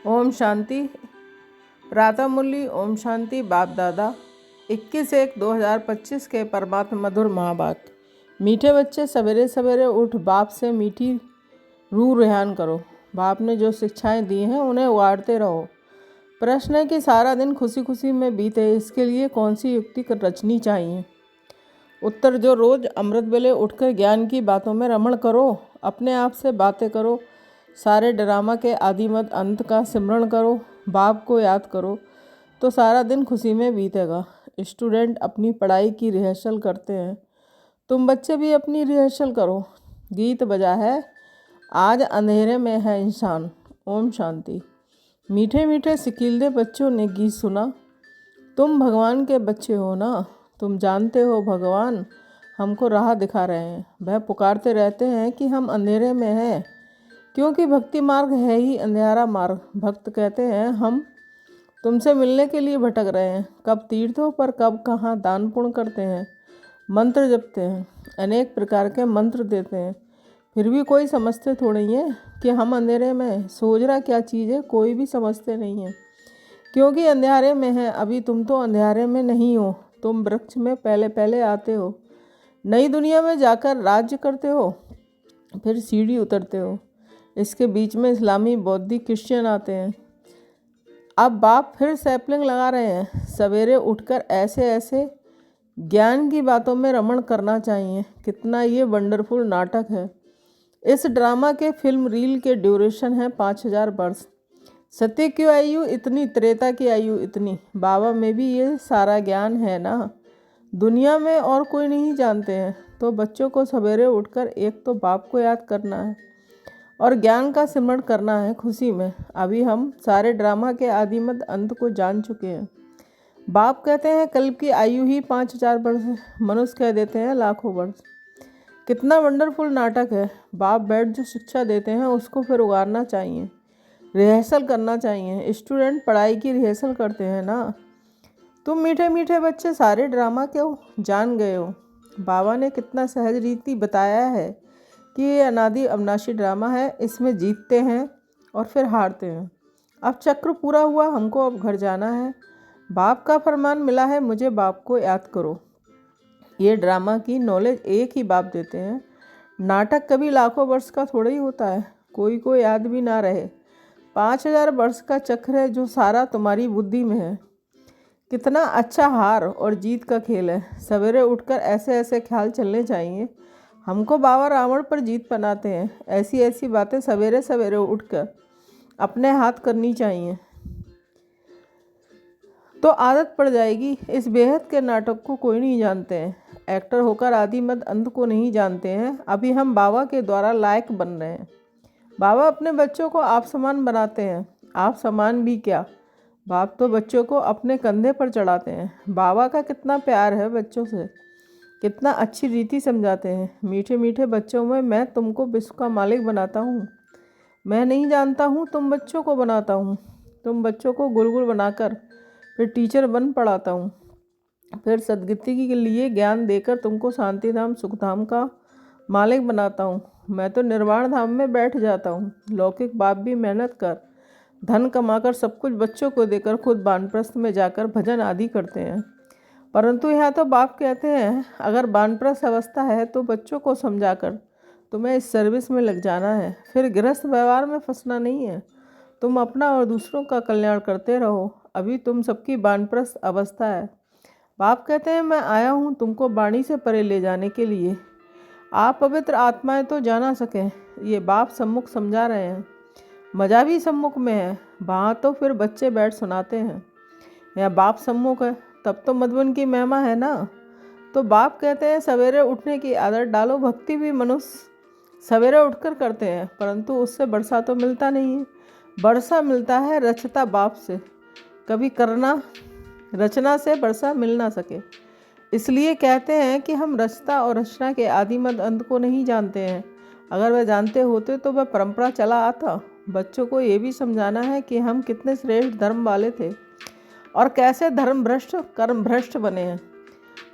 ओम शांति। प्रातः मुरली ओम शांति। बाप दादा 21/1/2025 के परमात्मा मधुर महावाक्य। मीठे बच्चे, सवेरे सवेरे उठ बाप से मीठी रूह रेहान करो। बाप ने जो शिक्षाएं दी हैं उन्हें उगाड़ते रहो। प्रश्न है कि सारा दिन खुशी खुशी में बीते, इसके लिए कौन सी युक्ति रचनी चाहिए। उत्तर, जो रोज़ अमृत वेले उठकर ज्ञान की बातों में रमण करो, अपने आप से बातें करो, सारे ड्रामा के आदि मत अंत का सिमरण करो, बाप को याद करो, तो सारा दिन खुशी में बीतेगा। स्टूडेंट अपनी पढ़ाई की रिहर्सल करते हैं, तुम बच्चे भी अपनी रिहर्सल करो। गीत बजा है, आज अंधेरे में है इंसान। ओम शांति। मीठे मीठे सिकीलदे बच्चों ने गीत सुना। तुम भगवान के बच्चे हो ना, तुम जानते हो भगवान हमको राह दिखा रहे हैं। वह पुकारते रहते हैं कि हम अंधेरे में हैं, क्योंकि भक्ति मार्ग है ही अंधेरा मार्ग। भक्त कहते हैं हम तुमसे मिलने के लिए भटक रहे हैं, कब तीर्थों पर कब कहाँ दान पुण्य करते हैं, मंत्र जपते हैं, अनेक प्रकार के मंत्र देते हैं, फिर भी कोई समझते थोड़ी है कि हम अंधेरे में हैं। सोजरा क्या चीज़ है, कोई भी समझते नहीं है, क्योंकि अंधेरे में है। अभी तुम तो अंधेरे में नहीं हो, तुम वृक्ष में पहले पहले आते हो, नई दुनिया में जाकर राज्य करते हो, फिर सीढ़ी उतरते हो। इसके बीच में इस्लामी, बौद्धी, क्रिश्चियन आते हैं। अब बाप फिर सैपलिंग लगा रहे हैं, सवेरे उठकर ऐसे ऐसे ज्ञान की बातों में रमण करना चाहिए। कितना ये वंडरफुल नाटक है। इस ड्रामा के फिल्म रील के ड्यूरेशन है 5000 वर्ष। सत्य की आयु इतनी, त्रेता की आयु इतनी। बाबा में भी ये सारा ज्ञान है ना, दुनिया में और कोई नहीं जानते हैं। तो बच्चों को सवेरे उठकर एक तो बाप को याद करना है और ज्ञान का सिमरण करना है खुशी में। अभी हम सारे ड्रामा के आदि मध्य अंत को जान चुके हैं। बाप कहते हैं कल्प की आयु ही 5000 वर्ष है, मनुष्य कह देते हैं लाखों वर्ष। कितना वंडरफुल नाटक है। बाप बैठ जो शिक्षा देते हैं उसको फिर उगारना चाहिए, रिहर्सल करना चाहिए। स्टूडेंट पढ़ाई की रिहर्सल करते हैं ना। तुम मीठे मीठे बच्चे सारे ड्रामा क्यों जान गए हो। बाबा ने कितना सहज रीति बताया है कि ये अनादि अविनाशी ड्रामा है, इसमें जीतते हैं और फिर हारते हैं। अब चक्र पूरा हुआ, हमको अब घर जाना है। बाप का फरमान मिला है, मुझे बाप को याद करो। ये ड्रामा की नॉलेज एक ही बाप देते हैं। नाटक कभी लाखों वर्ष का थोड़ा ही होता है, कोई को याद भी ना रहे। 5000 वर्ष का चक्र है जो सारा तुम्हारी बुद्धि में है। कितना अच्छा हार और जीत का खेल है। सवेरे उठकर ऐसे ऐसे ख्याल चलने चाहिए। हमको बाबा रावण पर जीत बनाते हैं। ऐसी ऐसी बातें सवेरे सवेरे उठकर अपने हाथ करनी चाहिए, तो आदत पड़ जाएगी। इस बेहद के नाटक को कोई नहीं जानते हैं। एक्टर होकर आदि मध्य अंत को नहीं जानते हैं। अभी हम बाबा के द्वारा लायक बन रहे हैं। बाबा अपने बच्चों को आप समान बनाते हैं। आप समान भी क्या, बाप तो बच्चों को अपने कंधे पर चढ़ाते हैं। बाबा का कितना प्यार है बच्चों से, कितना अच्छी रीति समझाते हैं। मीठे मीठे बच्चों में मैं तुमको विश्व का मालिक बनाता हूँ। मैं नहीं जानता हूँ, तुम बच्चों को बनाता हूँ। तुम बच्चों को गुलगुल बनाकर फिर टीचर बन पढ़ाता हूँ, फिर सदगति के लिए ज्ञान देकर तुमको शांति धाम सुखधाम का मालिक बनाता हूँ। मैं तो निर्वाण धाम में बैठ जाता हूँ। लौकिक बाप भी मेहनत कर, धन कमाकर सब कुछ बच्चों को देकर खुद वानप्रस्थ में जाकर भजन आदि करते हैं। परंतु यहाँ तो बाप कहते हैं अगर वानप्रस्थ अवस्था है तो बच्चों को समझाकर तुम्हें इस सर्विस में लग जाना है, फिर गृहस्थ व्यवहार में फंसना नहीं है। तुम अपना और दूसरों का कल्याण करते रहो। अभी तुम सबकी वानप्रस्थ अवस्था है। बाप कहते हैं मैं आया हूँ तुमको वाणी से परे ले जाने के लिए। आप पवित्र आत्माएं तो जाना सकें, ये बाप सम्मुख समझा रहे हैं। मज़ा भी सम्मुख में है, वहाँ तो फिर बच्चे बैठ सुनाते हैं। या बाप सम्मुख है तब तो मधुबन की महिमा है ना। तो बाप कहते हैं सवेरे उठने की आदत डालो। भक्ति भी मनुष्य सवेरे उठकर करते हैं, परंतु उससे वर्षा तो मिलता नहीं है। वर्षा मिलता है रचता बाप से। कभी करना रचना से वर्षा मिल ना सके। इसलिए कहते हैं कि हम रचता और रचना के आदि मध्य अंत को नहीं जानते हैं। अगर वह जानते होते तो वह परंपरा चला आता। बच्चों को ये भी समझाना है कि हम कितने श्रेष्ठ धर्म वाले थे और कैसे धर्म भ्रष्ट कर्म भ्रष्ट बने हैं।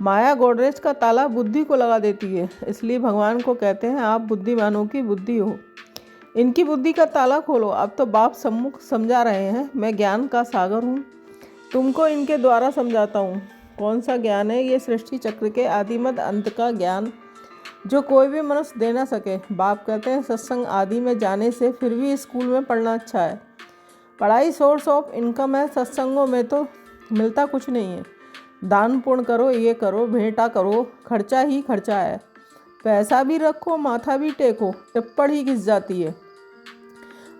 माया गोडरेज का ताला बुद्धि को लगा देती है, इसलिए भगवान को कहते हैं आप बुद्धिमानों की बुद्धि हो। इनकी बुद्धि का ताला खोलो। अब तो बाप सम्मुख समझा रहे हैं। मैं ज्ञान का सागर हूँ, तुमको इनके द्वारा समझाता हूँ। कौन सा ज्ञान है? ये सृष्टि चक्र के आदिमत अंत का ज्ञान, जो कोई भी मनुष्य दे ना सके। बाप कहते हैं सत्संग आदि में जाने से फिर भी स्कूल में पढ़ना अच्छा है। पढ़ाई सोर्स ऑफ इनकम है, सत्संगों में तो मिलता कुछ नहीं है। दान पुण्य करो, ये करो, भेंटा करो, खर्चा ही खर्चा है। पैसा भी रखो, माथा भी टेको, टिप्पण ही घिस जाती है।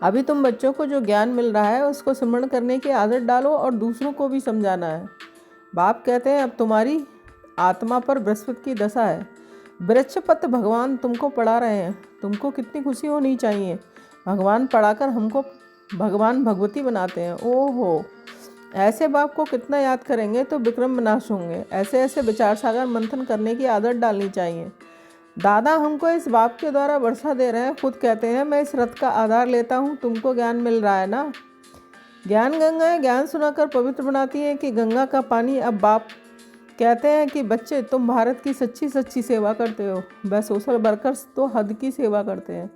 अभी तुम बच्चों को जो ज्ञान मिल रहा है उसको सिमरण करने की आदत डालो और दूसरों को भी समझाना है। बाप कहते हैं अब तुम्हारी आत्मा पर बृहस्पति की दशा है। वृक्षपत्र भगवान तुमको पढ़ा रहे हैं। तुमको कितनी खुशी होनी चाहिए। भगवान पढ़ाकर हमको भगवान भगवती बनाते हैं। ओहो, ऐसे बाप को कितना याद करेंगे तो विक्रम विनाश होंगे। ऐसे ऐसे विचार सागर मंथन करने की आदत डालनी चाहिए। दादा हमको इस बाप के द्वारा वर्षा दे रहे हैं। खुद कहते हैं मैं इस रथ का आधार लेता हूँ। तुमको ज्ञान मिल रहा है ना। ज्ञान गंगा है, ज्ञान सुनाकर पवित्र बनाती है कि गंगा का पानी। अब बाप कहते हैं कि बच्चे तुम भारत की सच्ची सच्ची सेवा करते हो। वह सोशल वर्कर्स तो हद की सेवा करते हैं।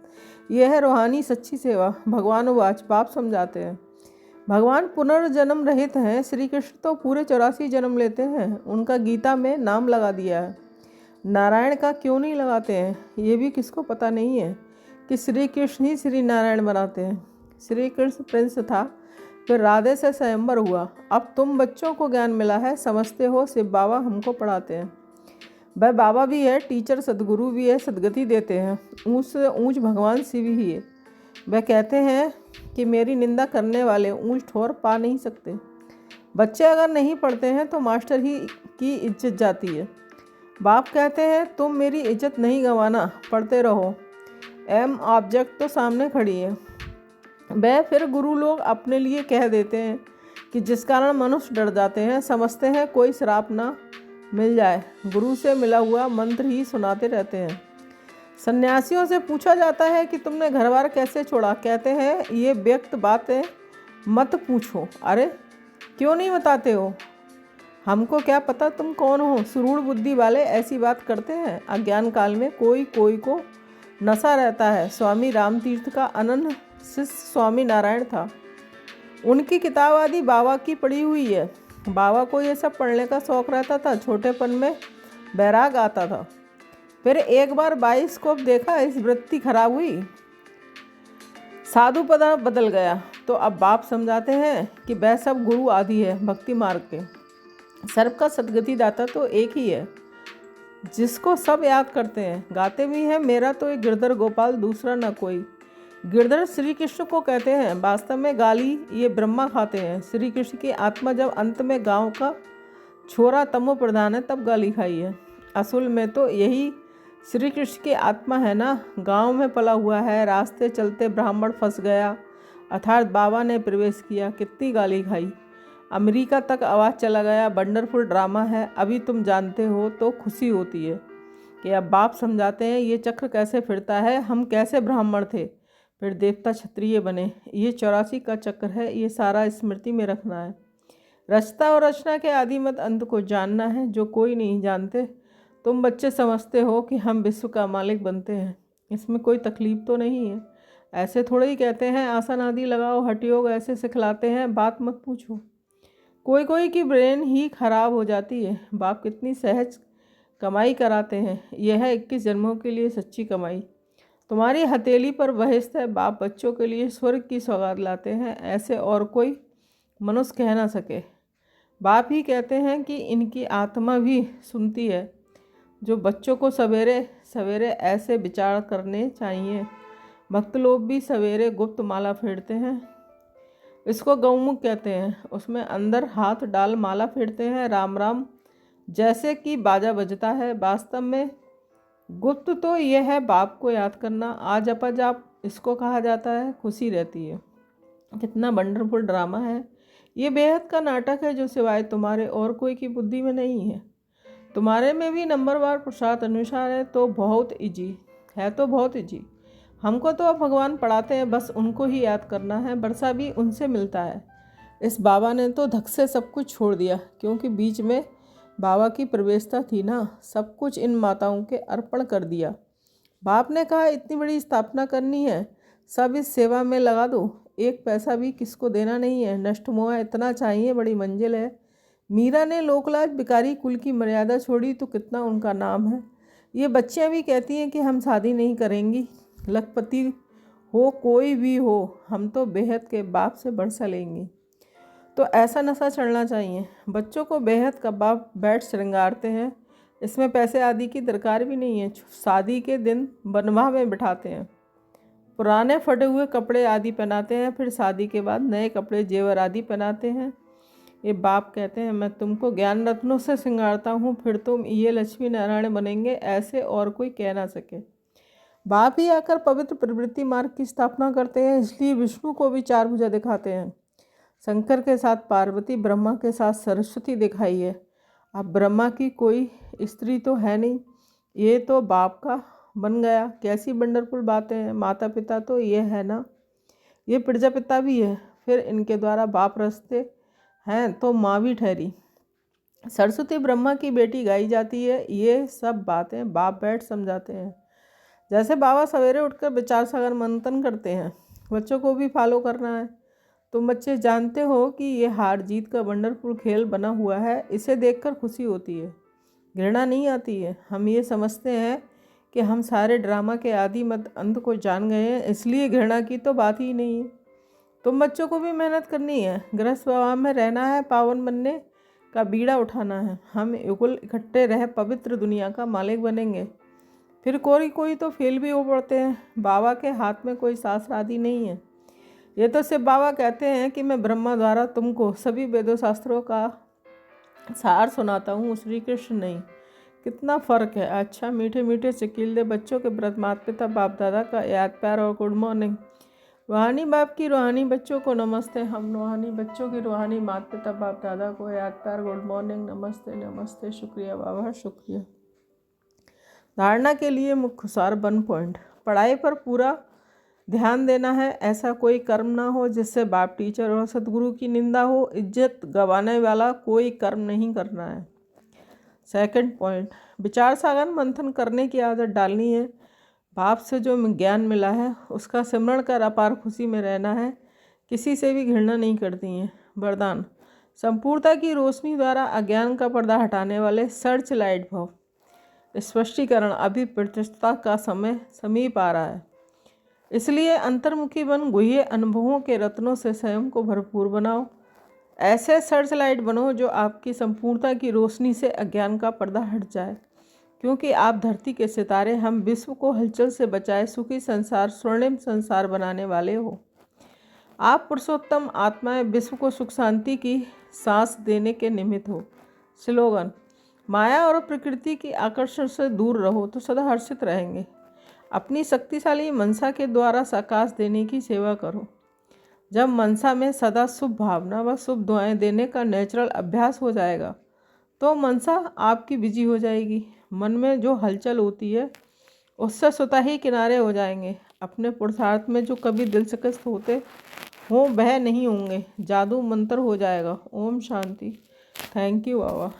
यह है रूहानी सच्ची सेवा। भगवान वाच बाप समझाते हैं। भगवान पुनर्जन्म रहित हैं। श्री कृष्ण तो पूरे 84 जन्म लेते हैं। उनका गीता में नाम लगा दिया है। नारायण का क्यों नहीं लगाते हैं, ये भी किसको पता नहीं है कि श्री कृष्ण ही श्री नारायण बनाते हैं। श्री कृष्ण प्रिंस था, फिर राधे से स्वयंवर हुआ। अब तुम बच्चों को ज्ञान मिला है, समझते हो। शिव बाबा हमको पढ़ाते हैं। वह बाबा भी है, टीचर सदगुरु भी है, सदगति देते हैं। ऊँच से ऊँच भगवान शिव ही है। वह कहते हैं कि मेरी निंदा करने वाले ऊँच ठोर पा नहीं सकते। बच्चे अगर नहीं पढ़ते हैं तो मास्टर ही की इज्जत जाती है। बाप कहते हैं तुम मेरी इज्जत नहीं गंवाना, पढ़ते रहो। एम ऑब्जेक्ट तो सामने खड़ी है। वह फिर गुरु लोग अपने लिए कह देते हैं कि जिस कारण मनुष्य डर जाते हैं, समझते हैं कोई श्राप ना मिल जाए। गुरु से मिला हुआ मंत्र ही सुनाते रहते हैं। सन्यासियों से पूछा जाता है कि तुमने घर बार कैसे छोड़ा। कहते हैं ये व्यक्त बातें मत पूछो। अरे क्यों नहीं बताते हो? हमको क्या पता तुम कौन हो। सुरूढ़ बुद्धि वाले ऐसी बात करते हैं। अज्ञान काल में कोई कोई को नशा रहता है। स्वामी रामतीर्थ का अनन्य शिष्य स्वामी नारायण था। उनकी किताब आदि बाबा की पढ़ी हुई है। बाबा को ये सब पढ़ने का शौक़ रहता था। छोटेपन में बैराग आता था। फिर एक बार बाइस्कोप देखा, इस वृत्ति खराब हुई, साधु पदा बदल गया। तो अब बाप समझाते हैं कि वह सब गुरु आदि है भक्ति मार्ग के। सर्व का सदगति दाता तो एक ही है जिसको सब याद करते हैं, गाते भी हैं। मेरा तो एक गिरधर गोपाल, दूसरा न कोई। गिरधर श्री कृष्ण को कहते हैं। वास्तव में गाली ये ब्रह्मा खाते हैं। श्री कृष्ण की आत्मा जब अंत में गांव का छोरा तमो प्रधान है तब गाली खाई है। असल में तो यही श्री कृष्ण की आत्मा है ना। गांव में पला हुआ है। रास्ते चलते ब्राह्मण फंस गया, अर्थात बाबा ने प्रवेश किया। कितनी गाली खाई। अमेरिका तक आवाज़ चला गया। वंडरफुल ड्रामा है। अभी तुम जानते हो तो खुशी होती है कि अब बाप समझाते हैं ये चक्र कैसे फिरता है। हम कैसे ब्राह्मण थे, फिर देवता क्षत्रिय बने। ये 84 का चक्र है। ये सारा स्मृति में रखना है। रचता और रचना के आदिमत अंत को जानना है, जो कोई नहीं जानते। तुम बच्चे समझते हो कि हम विश्व का मालिक बनते हैं। इसमें कोई तकलीफ तो नहीं है। ऐसे थोड़े ही कहते हैं आसन आदि लगाओ, हठ योग ऐसे सिखलाते हैं, बात मत पूछो। कोई कोई की ब्रेन ही खराब हो जाती है। बाप कितनी सहज कमाई कराते हैं। यह है 21 जन्मों के लिए सच्ची कमाई। तुम्हारी हथेली पर बहिष्त है। बाप बच्चों के लिए स्वर्ग की सौगात लाते हैं। ऐसे और कोई मनुष्य कह ना सके। बाप ही कहते हैं कि इनकी आत्मा भी सुनती है। जो बच्चों को सवेरे सवेरे ऐसे विचार करने चाहिए। भक्त लोग भी सवेरे गुप्त माला फेरते हैं। इसको गौमुख कहते हैं। उसमें अंदर हाथ डाल माला फेरते हैं। राम राम जैसे कि बाजा बजता है। वास्तव में गुप्त तो यह है बाप को याद करना। आज अपजाप इसको कहा जाता है। खुशी रहती है। कितना वंडरफुल ड्रामा है। ये बेहद का नाटक है जो सिवाय तुम्हारे और कोई की बुद्धि में नहीं है। तुम्हारे में भी नंबरवार प्रसाद अनुसार है तो बहुत इजी है, तो बहुत इजी। हमको तो अब भगवान पढ़ाते हैं, बस उनको ही याद करना है। वर्षा भी उनसे मिलता है। इस बाबा ने तो धक से सब कुछ छोड़ दिया, क्योंकि बीच में बाबा की प्रवेशता थी ना। सब कुछ इन माताओं के अर्पण कर दिया। बाप ने कहा इतनी बड़ी स्थापना करनी है, सब इस सेवा में लगा दो, एक पैसा भी किसको देना नहीं है। नष्ट मोह इतना चाहिए, बड़ी मंजिल है। मीरा ने लोकलाज भिखारी कुल की मर्यादा छोड़ी तो कितना उनका नाम है। ये बच्चियां भी कहती हैं कि हम शादी नहीं करेंगी, लखपति हो कोई भी हो, हम तो बेहद के बाप से बरसा लेंगी। तो ऐसा नशा चढ़ना चाहिए। बच्चों को बेहद का बाप बैठ श्रृंगारते हैं, इसमें पैसे आदि की दरकार भी नहीं है। शादी के दिन बनवाह में बिठाते हैं, पुराने फटे हुए कपड़े आदि पहनाते हैं, फिर शादी के बाद नए कपड़े जेवर आदि पहनाते हैं। ये बाप कहते हैं मैं तुमको ज्ञान रत्नों से श्रृंगारता हूँ, फिर तुम ये लक्ष्मी नारायण बनेंगे, ऐसे और कोई कह ना सके। बाप ही आकर पवित्र प्रवृत्ति मार्ग की स्थापना करते हैं, इसलिए विष्णु को भी चार भुजा दिखाते हैं। शंकर के साथ पार्वती, ब्रह्मा के साथ सरस्वती दिखाई है। अब ब्रह्मा की कोई स्त्री तो है नहीं, ये तो बाप का बन गया। कैसी वंडरफुल बातें हैं। माता पिता तो ये है ना, ये प्रजापिता भी है, फिर इनके द्वारा बाप रचते हैं तो माँ भी ठहरी। सरस्वती ब्रह्मा की बेटी गाई जाती है। ये सब बातें बाप बैठ समझाते हैं। जैसे बाबा सवेरे उठकर विचार सागर मंथन करते हैं, बच्चों को भी फॉलो करना है। तुम बच्चे जानते हो कि ये हार जीत का वंडरफुल खेल बना हुआ है, इसे देखकर खुशी होती है, घृणा नहीं आती है। हम ये समझते हैं कि हम सारे ड्रामा के आदि मत अंत को जान गए हैं, इसलिए घृणा की तो बात ही नहीं है। तुम बच्चों को भी मेहनत करनी है, गृहस्थ व्यवहार में रहना है, पावन बनने का बीड़ा उठाना है। हम युगल इकट्ठे रह पवित्र दुनिया का मालिक बनेंगे। फिर कोई तो फेल भी हो पड़ते हैं। बाबा के हाथ में कोई शास्त्र आदि नहीं है। ये तो सिर्फ बाबा कहते हैं कि मैं ब्रह्मा द्वारा तुमको सभी वेदों शास्त्रों का सार सुनाता हूँ, श्री कृष्ण नहीं। कितना फ़र्क है। अच्छा, मीठे मीठे चिकीले बच्चों के व्रत माता पिता बाप दादा का याद प्यार और गुड मॉर्निंग। रूहानी बाप की रूहानी बच्चों को नमस्ते। हम रूहानी बच्चों की रूहानी माता पिता बाप दादा को याद प्यार गुड मॉर्निंग, नमस्ते नमस्ते, शुक्रिया बाबा शुक्रिया। धारणा के लिए मुख्य सार 1 पॉइंट। पढ़ाई पर पूरा ध्यान देना है। ऐसा कोई कर्म ना हो जिससे बाप, टीचर और सदगुरु की निंदा हो। इज्जत गंवाने वाला कोई कर्म नहीं करना है। 2 पॉइंट, विचार सागर मंथन करने की आदत डालनी है। बाप से जो ज्ञान मिला है उसका सिमरण कर अपार खुशी में रहना है। किसी से भी घृणा नहीं करती हैं। वरदान, संपूर्णता की रोशनी द्वारा अज्ञान का पर्दा हटाने वाले सर्च लाइट भव। स्पष्टीकरण, अभी प्रतिष्ठा का समय समीप आ रहा है, इसलिए अंतर्मुखी बन गुह्य अनुभवों के रत्नों से स्वयं को भरपूर बनाओ। ऐसे सर्च लाइट बनो जो आपकी संपूर्णता की रोशनी से अज्ञान का पर्दा हट जाए, क्योंकि आप धरती के सितारे, हम विश्व को हलचल से बचाए सुखी संसार, स्वर्णिम संसार बनाने वाले हो। आप पुरुषोत्तम आत्माएं विश्व को सुख शांति की सांस देने के निमित्त हो। स्लोगन, माया और प्रकृति की आकर्षण से दूर रहो तो सदा हर्षित रहेंगे। अपनी शक्तिशाली मनसा के द्वारा साकाश देने की सेवा करो। जब मनसा में सदा शुभ भावना व शुभ दुआएं देने का नेचुरल अभ्यास हो जाएगा तो मनसा आपकी बिजी हो जाएगी। मन में जो हलचल होती है उससे स्वतः ही किनारे हो जाएंगे। अपने पुरुषार्थ में जो कभी दिलचस्प होते हों वह नहीं होंगे। जादू मंत्र हो जाएगा। ओम शांति। Thank you Baba.